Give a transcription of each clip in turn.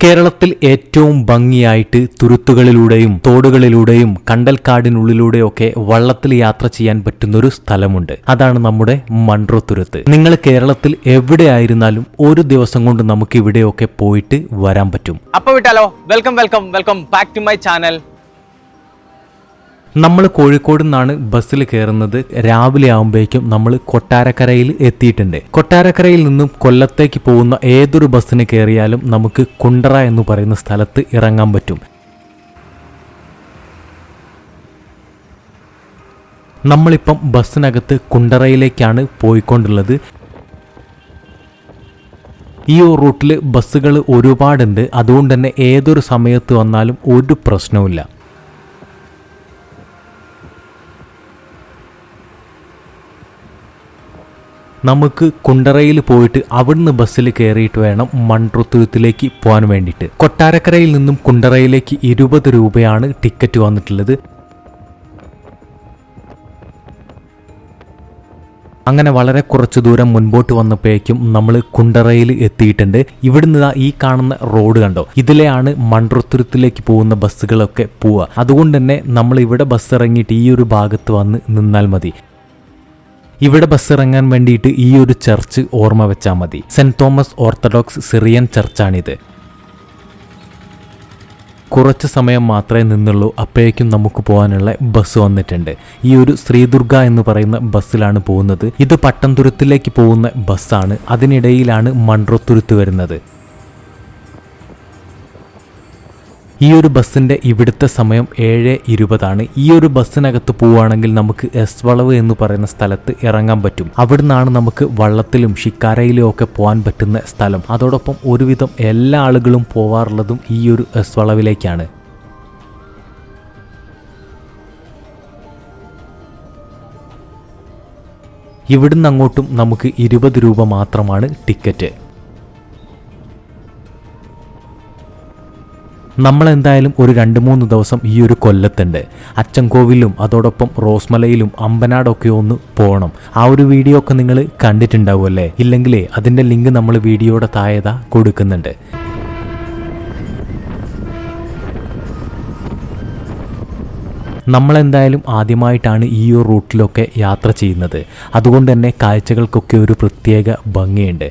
കേരളത്തിൽ ഏറ്റവും ഭംഗിയായിട്ട് തുരുത്തുകളിലൂടെയും തോടുകളിലൂടെയും കണ്ടൽക്കാടിനുള്ളിലൂടെയൊക്കെ വള്ളത്തിൽ യാത്ര ചെയ്യാൻ പറ്റുന്നൊരു സ്ഥലമുണ്ട്. അതാണ് നമ്മുടെ മൺട്രോ തുരുത്ത്. നിങ്ങൾ കേരളത്തിൽ എവിടെയായിരുന്നാലും ഒരു ദിവസം കൊണ്ട് നമുക്ക് ഇവിടെയൊക്കെ പോയിട്ട് വരാൻ പറ്റും. അപ്പോൾ വിട്ടാലോ? Welcome back to my channel. നമ്മൾ കോഴിക്കോട് നിന്നാണ് ബസ്സിൽ കയറുന്നത്. രാവിലെ ആകുമ്പോഴേക്കും നമ്മൾ കൊട്ടാരക്കരയിൽ എത്തിയിട്ടുണ്ട്. കൊട്ടാരക്കരയിൽ നിന്നും കൊല്ലത്തേക്ക് പോകുന്ന ഏതൊരു ബസ്സിന് കയറിയാലും നമുക്ക് കുണ്ടറ എന്ന് പറയുന്ന സ്ഥലത്ത് ഇറങ്ങാൻ പറ്റും. നമ്മളിപ്പം ബസ്സിനകത്ത് കുണ്ടറയിലേക്കാണ് പോയിക്കൊണ്ടുള്ളത്. ഈ റൂട്ടിൽ ബസ്സുകൾ ഒരുപാടുണ്ട്. അതുകൊണ്ട് തന്നെ ഏതൊരു സമയത്ത് വന്നാലും ഒരു പ്രശ്നവുമില്ല. നമുക്ക് കുണ്ടറയിൽ പോയിട്ട് അവിടുന്ന് ബസ്സിൽ കയറിയിട്ട് വേണം മൺട്രോ തുരുത്തിലേക്ക് പോകാൻ വേണ്ടിയിട്ട്. കൊട്ടാരക്കരയിൽ നിന്നും കുണ്ടറയിലേക്ക് 20 രൂപയാണ് ടിക്കറ്റ് വന്നിട്ടുള്ളത്. അങ്ങനെ വളരെ കുറച്ച് ദൂരം മുൻപോട്ട് വന്നപ്പോഴേക്കും നമ്മൾ കുണ്ടറയിൽ എത്തിയിട്ടുണ്ട്. ഇവിടുന്ന് ഈ കാണുന്ന റോഡ് കണ്ടോ, ഇതിലെയാണ് മൺട്രോ തുരുത്തിലേക്ക് പോകുന്ന ബസ്സുകളൊക്കെ പോവുക. അതുകൊണ്ട് തന്നെ നമ്മൾ ഇവിടെ ബസ് ഇറങ്ങിയിട്ട് ഈ ഒരു ഭാഗത്ത് വന്ന് നിന്നാൽ മതി. ഇവിടെ ബസ് ഇറങ്ങാൻ വേണ്ടിയിട്ട് ഈ ഒരു ചർച്ച് ഓർമ്മ വെച്ചാൽ മതി. സെന്റ് തോമസ് ഓർത്തഡോക്സ് സിറിയൻ ചർച്ചാണിത്. കുറച്ച് സമയം മാത്രമേ നിന്നുള്ളൂ, അപ്പോഴേക്കും നമുക്ക് പോകാനുള്ള ബസ് വന്നിട്ടുണ്ട്. ഈ ഒരു ശ്രീദുർഗ എന്ന് പറയുന്ന ബസ്സിലാണ് പോകുന്നത്. ഇത് പട്ടംതുരുത്തിലേക്ക് പോകുന്ന ബസ്സാണ്. അതിനിടയിലാണ് മൺട്രോ തുരുത്ത് വരുന്നത്. ഈ ഒരു ബസ്സിൻ്റെ ഇവിടുത്തെ സമയം 7:20 ഈ ഒരു ബസ്സിനകത്ത് പോവുകയാണെങ്കിൽ നമുക്ക് എസ് വളവ് എന്ന് പറയുന്ന സ്ഥലത്ത് ഇറങ്ങാൻ പറ്റും. അവിടുന്നാണ് നമുക്ക് വള്ളത്തിലും ഷിക്കാരയിലും ഒക്കെ പോകാൻ പറ്റുന്ന സ്ഥലം. അതോടൊപ്പം ഒരുവിധം എല്ലാ ആളുകളും പോവാറുള്ളതും ഈ ഒരു എസ് വളവിലേക്കാണ്. ഇവിടുന്ന് അങ്ങോട്ടും നമുക്ക് 20 രൂപ മാത്രമാണ് ടിക്കറ്റ്. നമ്മളെന്തായാലും ഒരു 2-3 ദിവസം ഈ ഒരു കൊല്ലത്തുണ്ട്. അച്ചൻകോവിലും അതോടൊപ്പം റോസ്മലയിലും അമ്പനാടൊക്കെ ഒന്ന് പോകണം. ആ ഒരു വീഡിയോ ഒക്കെ നിങ്ങൾ കണ്ടിട്ടുണ്ടാവും അല്ലേ? ഇല്ലെങ്കിലേ അതിൻ്റെ ലിങ്ക് നമ്മൾ വീഡിയോയുടെ താഴെ കൊടുക്കുന്നുണ്ട്. നമ്മളെന്തായാലും ആദ്യമായിട്ടാണ് ഈ ഒരു റൂട്ടിലൊക്കെ യാത്ര ചെയ്യുന്നത്. അതുകൊണ്ട് തന്നെ കാഴ്ചകൾക്കൊക്കെ ഒരു പ്രത്യേക ഭംഗിയുണ്ട്.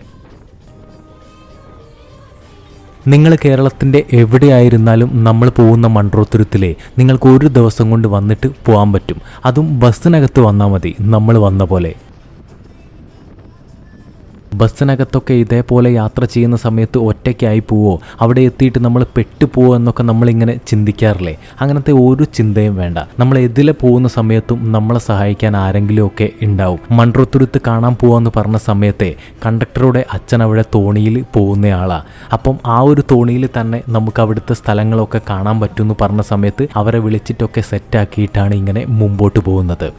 നിങ്ങൾ കേരളത്തിൻ്റെ എവിടെയായിരുന്നാലും നമ്മൾ പോകുന്ന മൺട്രോ തുരുത്തിലെ നിങ്ങൾക്ക് ഒരു ദിവസം കൊണ്ട് വന്നിട്ട് പോകാൻ പറ്റും. അതും ബസ്സിനകത്ത് വന്നാൽ മതി, നമ്മൾ വന്ന പോലെ. ബസ്സിനകത്തൊക്കെ ഇതേപോലെ യാത്ര ചെയ്യുന്ന സമയത്ത് ഒറ്റയ്ക്കായി പോവോ, അവിടെ എത്തിയിട്ട് നമ്മൾ പെട്ടുപോവോ എന്നൊക്കെ നമ്മളിങ്ങനെ ചിന്തിക്കാറില്ലേ? അങ്ങനത്തെ ഒരു ചിന്തയും വേണ്ട. നമ്മൾ എതിലെ പോകുന്ന സമയത്തും നമ്മളെ സഹായിക്കാൻ ആരെങ്കിലും ഒക്കെ ഉണ്ടാവും. മൺട്രോ തുരുത്ത് കാണാൻ പോവാന്ന് പറഞ്ഞ സമയത്തെ കണ്ടക്ടറുടെ അച്ഛൻ അവിടെ തോണിയിൽ പോകുന്നയാളാണ്. അപ്പം ആ ഒരു തോണിയിൽ തന്നെ നമുക്ക് അവിടുത്തെ സ്ഥലങ്ങളൊക്കെ കാണാൻ പറ്റുമെന്ന് പറഞ്ഞ സമയത്ത് അവരെ വിളിച്ചിട്ടൊക്കെ സെറ്റാക്കിയിട്ടാണ് ഇങ്ങനെ മുമ്പോട്ട് പോകുന്നത്.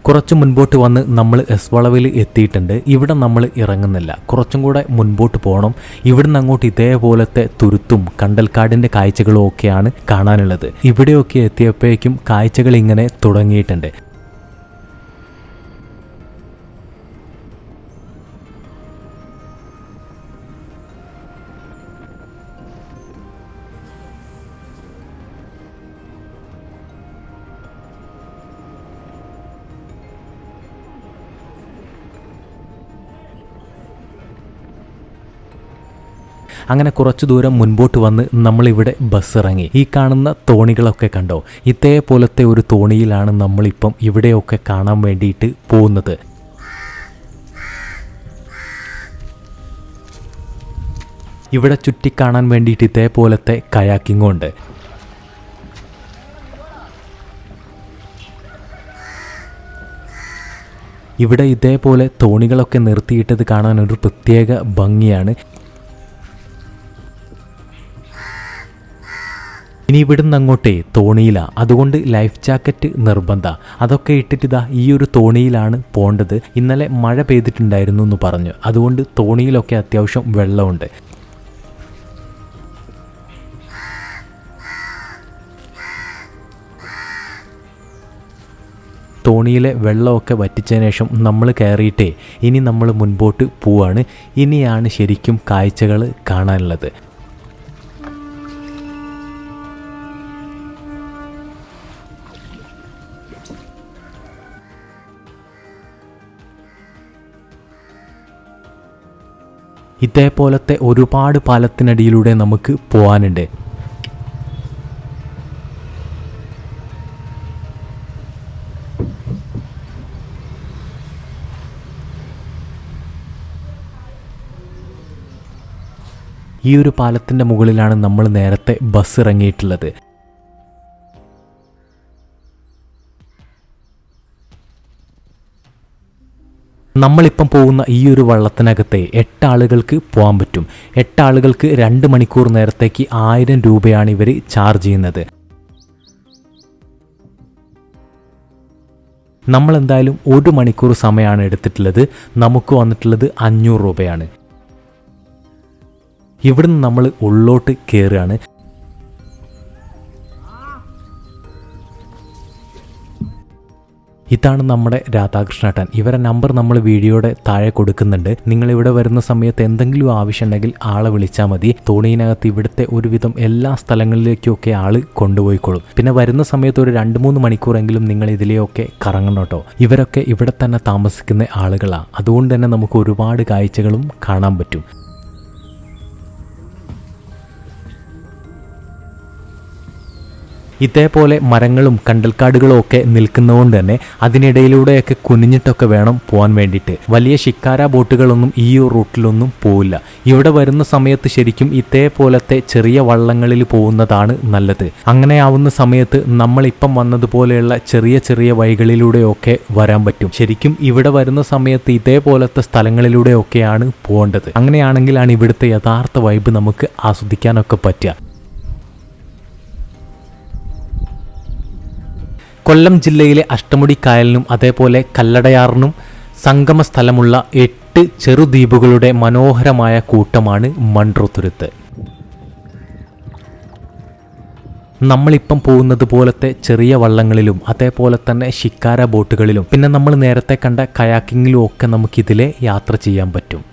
കുറച്ച് മുൻപോട്ട് വന്ന് നമ്മൾ എസ് വളവിൽ എത്തിയിട്ടുണ്ട്. ഇവിടെ നമ്മൾ ഇറങ്ങുന്നില്ല, കുറച്ചും കൂടെ മുൻപോട്ട് പോകണം. ഇവിടുന്ന് അങ്ങോട്ട് ഇതേപോലത്തെ തുരുത്തും കണ്ടൽക്കാടിൻ്റെ കാഴ്ചകളും ഒക്കെയാണ് കാണാനുള്ളത്. ഇവിടെയൊക്കെ എത്തിയപ്പോഴേക്കും കാഴ്ചകൾ ഇങ്ങനെ തുടങ്ങിയിട്ടുണ്ട്. അങ്ങനെ കുറച്ച് ദൂരം മുൻപോട്ട് വന്ന് നമ്മളിവിടെ ബസ് ഇറങ്ങി. ഈ കാണുന്ന തോണികളൊക്കെ കണ്ടോ? ഇതേപോലത്തെ ഒരു തോണിയിലാണ് നമ്മളിപ്പം ഇവിടെയൊക്കെ കാണാൻ വേണ്ടിയിട്ട് പോകുന്നത്. ഇവിടെ ചുറ്റിക്കാണാൻ വേണ്ടിയിട്ട് ഇതേപോലത്തെ കയാക്കിങ്ങും ഉണ്ട്. ഇവിടെ ഇതേപോലെ തോണികളൊക്കെ നിർത്തിയിട്ടത് കാണാൻ ഒരു പ്രത്യേക ഭംഗിയാണ്. ഇനി ഇവിടുന്ന് അങ്ങോട്ടേ തോണിയില, അതുകൊണ്ട് ലൈഫ് ജാക്കറ്റ് നിർബന്ധ. അതൊക്കെ ഇട്ടിട്ട് ഈ ഒരു തോണിയിലാണ് പോകേണ്ടത്. ഇന്നലെ മഴ പെയ്തിട്ടുണ്ടായിരുന്നു എന്ന് പറഞ്ഞു, അതുകൊണ്ട് തോണിയിലൊക്കെ അത്യാവശ്യം വെള്ളമുണ്ട്. തോണിയിലെ വെള്ളമൊക്കെ വറ്റിച്ചതിന് ശേഷം നമ്മൾ കയറിയിട്ടേ ഇനി നമ്മൾ മുൻപോട്ട് പോവാണ്. ഇനിയാണ് ശരിക്കും കാഴ്ചകൾ കാണാനുള്ളത്. ഇതേപോലത്തെ ഒരുപാട് പാലത്തിനടിയിലൂടെ നമുക്ക് പോകാനുണ്ട്. ഈ ഒരു പാലത്തിൻ്റെ മുകളിലാണ് നമ്മൾ നേരത്തെ ബസ് ഇറങ്ങിയിട്ടുള്ളത്. നമ്മളിപ്പം പോകുന്ന ഈ ഒരു വള്ളത്തിനകത്തെ 8 ആളുകൾക്ക് പോകാൻ പറ്റും. 8 ആളുകൾക്ക് 2 മണിക്കൂർ നേരത്തേക്ക് 1000 രൂപയാണ് ഇവർ ചാർജ് ചെയ്യുന്നത്. നമ്മളെന്തായാലും 1 മണിക്കൂർ സമയമാണ് എടുത്തിട്ടുള്ളത്. നമുക്ക് വന്നിട്ടുള്ളത് 500 രൂപയാണ്. ഇവിടുന്ന് നമ്മൾ ഉള്ളോട്ട് കയറുകയാണ്. ഇതാണ് നമ്മുടെ രാധാകൃഷ്ണേട്ടൻ. ഇവരെ നമ്പർ നമ്മൾ വീഡിയോയുടെ താഴെ കൊടുക്കുന്നുണ്ട്. നിങ്ങളിവിടെ വരുന്ന സമയത്ത് എന്തെങ്കിലും ആവശ്യമുണ്ടെങ്കിൽ ആളെ വിളിച്ചാൽ മതി. തോണിയിനകത്ത് ഇവിടുത്തെ ഒരുവിധം എല്ലാ സ്ഥലങ്ങളിലേക്കൊക്കെ ആള് കൊണ്ടുപോയിക്കോളും. പിന്നെ വരുന്ന സമയത്ത് ഒരു 2-3 മണിക്കൂറെങ്കിലും നിങ്ങൾ ഇതിലെയൊക്കെ കറങ്ങണം കേട്ടോ. ഇവരൊക്കെ ഇവിടെ തന്നെ താമസിക്കുന്ന ആളുകളാണ്. അതുകൊണ്ട് തന്നെ നമുക്ക് ഒരുപാട് കാഴ്ചകളും കാണാൻ പറ്റും. ഇതേപോലെ മരങ്ങളും കണ്ടൽക്കാടുകളും ഒക്കെ നിൽക്കുന്നതുകൊണ്ട് തന്നെ അതിനിടയിലൂടെയൊക്കെ കുനിഞ്ഞിട്ടൊക്കെ വേണം പോകാൻ വേണ്ടിയിട്ട്. വലിയ ഷിക്കാര ബോട്ടുകളൊന്നും ഈ റൂട്ടിലൊന്നും പോവില്ല. ഇവിടെ വരുന്ന സമയത്ത് ശരിക്കും ഇതേപോലത്തെ ചെറിയ വള്ളങ്ങളിൽ പോകുന്നതാണ് നല്ലത്. അങ്ങനെ ആവുന്ന സമയത്ത് നമ്മളിപ്പം വന്നതുപോലെയുള്ള ചെറിയ ചെറിയ വഴികളിലൂടെയൊക്കെ വരാൻ പറ്റും. ശരിക്കും ഇവിടെ വരുന്ന സമയത്ത് ഇതേപോലത്തെ സ്ഥലങ്ങളിലൂടെയൊക്കെയാണ് പോകേണ്ടത്. അങ്ങനെയാണെങ്കിലാണ് ഇവിടുത്തെ യഥാർത്ഥ വൈബ് നമുക്ക് ആസ്വദിക്കാനൊക്കെ പറ്റുക. കൊല്ലം ജില്ലയിലെ അഷ്ടമുടി കായലിനും അതേപോലെ കല്ലടയാറിനും സംഗമ സ്ഥലമുള്ള 8 ചെറുദ്വീപുകളുടെ മനോഹരമായ കൂട്ടമാണ് മൺട്രോത്തുരുത്ത്. നമ്മളിപ്പം പോകുന്നത് പോലത്തെ ചെറിയ വള്ളങ്ങളിലും അതേപോലെ തന്നെ ഷിക്കാര ബോട്ടുകളിലും പിന്നെ നമ്മൾ നേരത്തെ കണ്ട കയാക്കിങ്ങിലും ഒക്കെ നമുക്കിതിലെ യാത്ര ചെയ്യാൻ പറ്റും.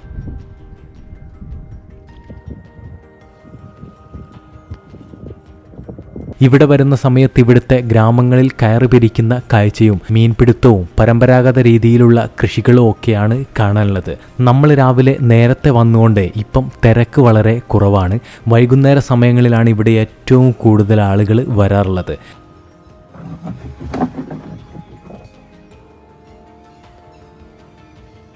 ഇവിടെ വരുന്ന സമയത്ത് ഇവിടുത്തെ ഗ്രാമങ്ങളിൽ കയറി പിരിക്കുന്ന കാഴ്ചയും മീൻപിടുത്തവും പരമ്പരാഗത രീതിയിലുള്ള കൃഷികളും ഒക്കെയാണ് കാണാനുള്ളത്. നമ്മൾ രാവിലെ നേരത്തെ വന്നുകൊണ്ട് ഇപ്പം തിരക്ക് വളരെ കുറവാണ്. വൈകുന്നേര സമയങ്ങളിലാണ് ഇവിടെ ഏറ്റവും കൂടുതൽ ആളുകൾ വരാറുള്ളത്.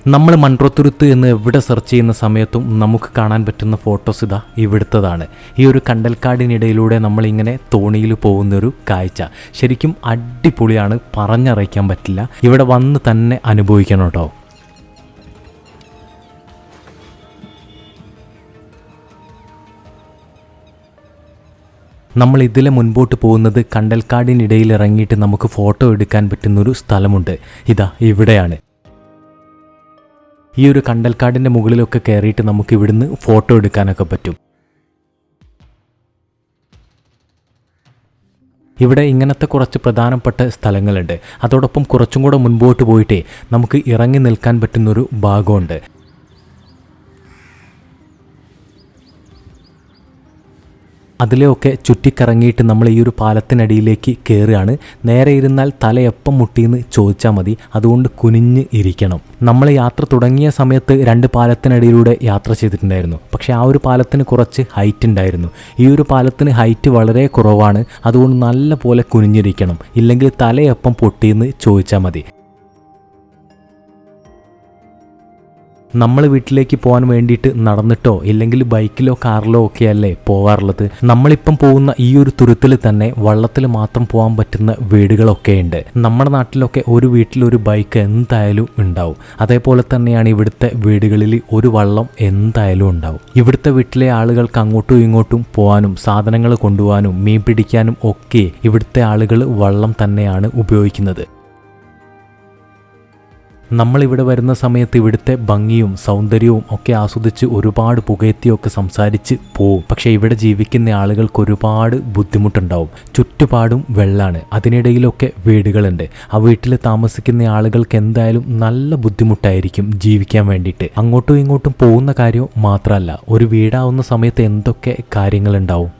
നമ്മൾ മൺട്രോത്തുരുത്ത് എന്ന് എവിടെ സെർച്ച് ചെയ്യുന്ന സമയത്തും നമുക്ക് കാണാൻ പറ്റുന്ന ഫോട്ടോസ് ഇതാ ഇവിടുത്തതാണ്. ഈ ഒരു കണ്ടൽക്കാടിനിടയിലൂടെ നമ്മളിങ്ങനെ തോണിയിൽ പോകുന്നൊരു കാഴ്ച ശരിക്കും അടിപൊളിയാണ്, പറഞ്ഞറിയിക്കാൻ പറ്റില്ല. ഇവിടെ വന്ന് തന്നെ അനുഭവിക്കണം കേട്ടോ. നമ്മൾ ഇതിലെ മുൻപോട്ട് പോകുന്നത് കണ്ടൽക്കാടിനിടയിൽ ഇറങ്ങിയിട്ട് നമുക്ക് ഫോട്ടോ എടുക്കാൻ പറ്റുന്നൊരു സ്ഥലമുണ്ട്. ഇതാ ഇവിടെയാണ്. ഈ ഒരു കണ്ടൽക്കാടിൻ്റെ മുകളിലൊക്കെ കയറിയിട്ട് നമുക്ക് ഇവിടുന്ന് ഫോട്ടോ എടുക്കാനൊക്കെ പറ്റും. ഇവിടെ ഇങ്ങനത്തെ കുറച്ച് പ്രധാനപ്പെട്ട സ്ഥലങ്ങളുണ്ട്. അതോടൊപ്പം കുറച്ചും കൂടെ മുൻപോട്ട് പോയിട്ടേ നമുക്ക് ഇറങ്ങി നിൽക്കാൻ പറ്റുന്നൊരു ഭാഗമുണ്ട്. അതിലെയൊക്കെ ചുറ്റിക്കറങ്ങിയിട്ട് നമ്മൾ ഈ ഒരു പാലത്തിനടിയിലേക്ക് കയറുകയാണ്. നേരെ ഇരുന്നാൽ തല എപ്പം മുട്ടിയെന്ന് ചോദിച്ചാൽ മതി. അതുകൊണ്ട് കുനിഞ്ഞ് ഇരിക്കണം. നമ്മൾ യാത്ര തുടങ്ങിയ സമയത്ത് 2 പാലത്തിനടിയിലൂടെ യാത്ര ചെയ്തിട്ടുണ്ടായിരുന്നു. പക്ഷേ ആ ഒരു പാലത്തിന് കുറച്ച് ഹൈറ്റ് ഉണ്ടായിരുന്നു. ഈ ഒരു പാലത്തിന് ഹൈറ്റ് വളരെ കുറവാണ്. അതുകൊണ്ട് നല്ല പോലെ കുനിഞ്ഞിരിക്കണം. ഇല്ലെങ്കിൽ തല എപ്പം പൊട്ടിയെന്ന് ചോദിച്ചാൽ മതി. നമ്മൾ വീട്ടിലേക്ക് പോകാൻ വേണ്ടിയിട്ട് നടന്നിട്ടോ ഇല്ലെങ്കിൽ ബൈക്കിലോ കാറിലോ ഒക്കെ അല്ലേ പോകാറുള്ളത്. നമ്മളിപ്പം പോകുന്ന ഈ ഒരു തുരുത്തിൽ തന്നെ വള്ളത്തിൽ മാത്രം പോകാൻ പറ്റുന്ന വീടുകളൊക്കെ ഉണ്ട്. നമ്മുടെ നാട്ടിലൊക്കെ ഒരു വീട്ടിലൊരു ബൈക്ക് എന്തായാലും ഉണ്ടാവും. അതേപോലെ തന്നെയാണ് ഇവിടുത്തെ വീടുകളിൽ ഒരു വള്ളം എന്തായാലും ഉണ്ടാവും. ഇവിടുത്തെ വീട്ടിലെ ആളുകൾക്ക് അങ്ങോട്ടും ഇങ്ങോട്ടും പോകാനും സാധനങ്ങൾ കൊണ്ടുപോകാനും മീൻ പിടിക്കാനും ഒക്കെ ഇവിടുത്തെ ആളുകൾ വള്ളം തന്നെയാണ് ഉപയോഗിക്കുന്നത്. നമ്മളിവിടെ വരുന്ന സമയത്ത് ഇവിടുത്തെ ഭംഗിയും സൗന്ദര്യവും ഒക്കെ ആസ്വദിച്ച് ഒരുപാട് പുകയത്തിയൊക്കെ സംസാരിച്ച് പോവും. പക്ഷേ ഇവിടെ ജീവിക്കുന്ന ആളുകൾക്ക് ഒരുപാട് ബുദ്ധിമുട്ടുണ്ടാവും. ചുറ്റുപാടും വെള്ളമാണ്, അതിനിടയിലൊക്കെ വീടുകളുണ്ട്. ആ വീട്ടിൽ താമസിക്കുന്ന ആളുകൾക്ക് എന്തായാലും നല്ല ബുദ്ധിമുട്ടായിരിക്കും ജീവിക്കാൻ വേണ്ടിയിട്ട്. അങ്ങോട്ടും ഇങ്ങോട്ടും പോകുന്ന കാര്യം മാത്രമല്ല, ഒരു വീടാവുന്ന സമയത്ത് എന്തൊക്കെ കാര്യങ്ങളുണ്ടാവും.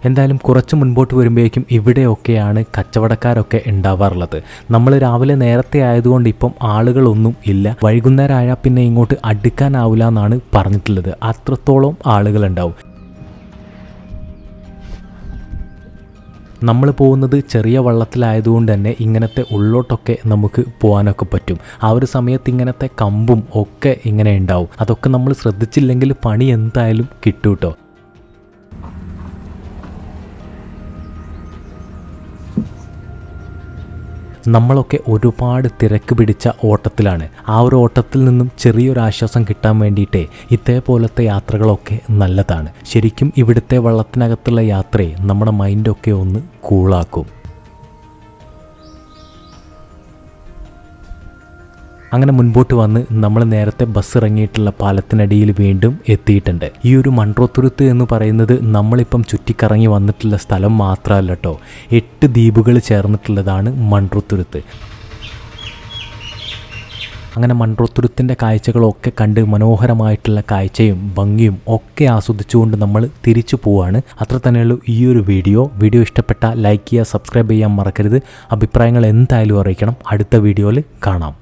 എന്തായാലും കുറച്ച് മുൻപോട്ട് വരുമ്പോഴേക്കും ഇവിടെയൊക്കെയാണ് കച്ചവടക്കാരൊക്കെ ഉണ്ടാവാറുള്ളത്. നമ്മൾ രാവിലെ നേരത്തെ ആയതുകൊണ്ട് ഇപ്പം ആളുകളൊന്നും ഇല്ല. വൈകുന്നേരം ആയാൽ പിന്നെ ഇങ്ങോട്ട് അടുക്കാനാവില്ല എന്നാണ് പറഞ്ഞിട്ടുള്ളത്. അത്രത്തോളം ആളുകളുണ്ടാവും. നമ്മൾ പോകുന്നത് ചെറിയ വള്ളത്തിലായതുകൊണ്ട് തന്നെ ഇങ്ങനത്തെ ഉള്ളോട്ടൊക്കെ നമുക്ക് പോകാനൊക്കെ പറ്റും. ആ ഒരു സമയത്ത് ഇങ്ങനത്തെ കമ്പും ഒക്കെ ഇങ്ങനെ ഉണ്ടാവും. അതൊക്കെ നമ്മൾ ശ്രദ്ധിച്ചില്ലെങ്കിൽ പണി എന്തായാലും കിട്ടും കേട്ടോ. നമ്മളൊക്കെ ഒരുപാട് തിരക്ക് പിടിച്ച ഓട്ടത്തിലാണ്. ആ ഒരു ഓട്ടത്തിൽ നിന്നും ചെറിയൊരു ആശ്വാസം കിട്ടാൻ വേണ്ടിയിട്ട് ഇതേപോലത്തെ യാത്രകളൊക്കെ നല്ലതാണ്. ശരിക്കും ഇവിടുത്തെ വള്ളത്തിനകത്തുള്ള യാത്രയെ നമ്മുടെ മൈൻഡൊക്കെ ഒന്ന് കൂളാക്കും. അങ്ങനെ മുൻപോട്ട് വന്ന് നമ്മൾ നേരത്തെ ബസ് ഇറങ്ങിയിട്ടുള്ള പാലത്തിനടിയിൽ വീണ്ടും എത്തിയിട്ടുണ്ട്. ഈ ഒരു മൺട്രോത്തുരുത്ത് എന്ന് പറയുന്നത് നമ്മളിപ്പം ചുറ്റിക്കറങ്ങി വന്നിട്ടുള്ള സ്ഥലം മാത്രമല്ല കേട്ടോ, 8 ദ്വീപുകൾ ചേർന്നിട്ടുള്ളതാണ് മൺട്രോത്തുരുത്ത്. അങ്ങനെ മൺട്രോത്തുരുത്തിൻ്റെ കാഴ്ചകളൊക്കെ കണ്ട് മനോഹരമായിട്ടുള്ള കാഴ്ചയും ഭംഗിയും ഒക്കെ ആസ്വദിച്ചുകൊണ്ട് നമ്മൾ തിരിച്ചു പോവാണ്. അത്ര തന്നെയുള്ളൂ ഈ ഒരു വീഡിയോ ഇഷ്ടപ്പെട്ടാൽ ലൈക്ക് ചെയ്യുക, സബ്സ്ക്രൈബ് ചെയ്യാൻ മറക്കരുത്. അഭിപ്രായങ്ങൾ എന്തായാലും അറിയിക്കണം. അടുത്ത വീഡിയോയിൽ കാണാം.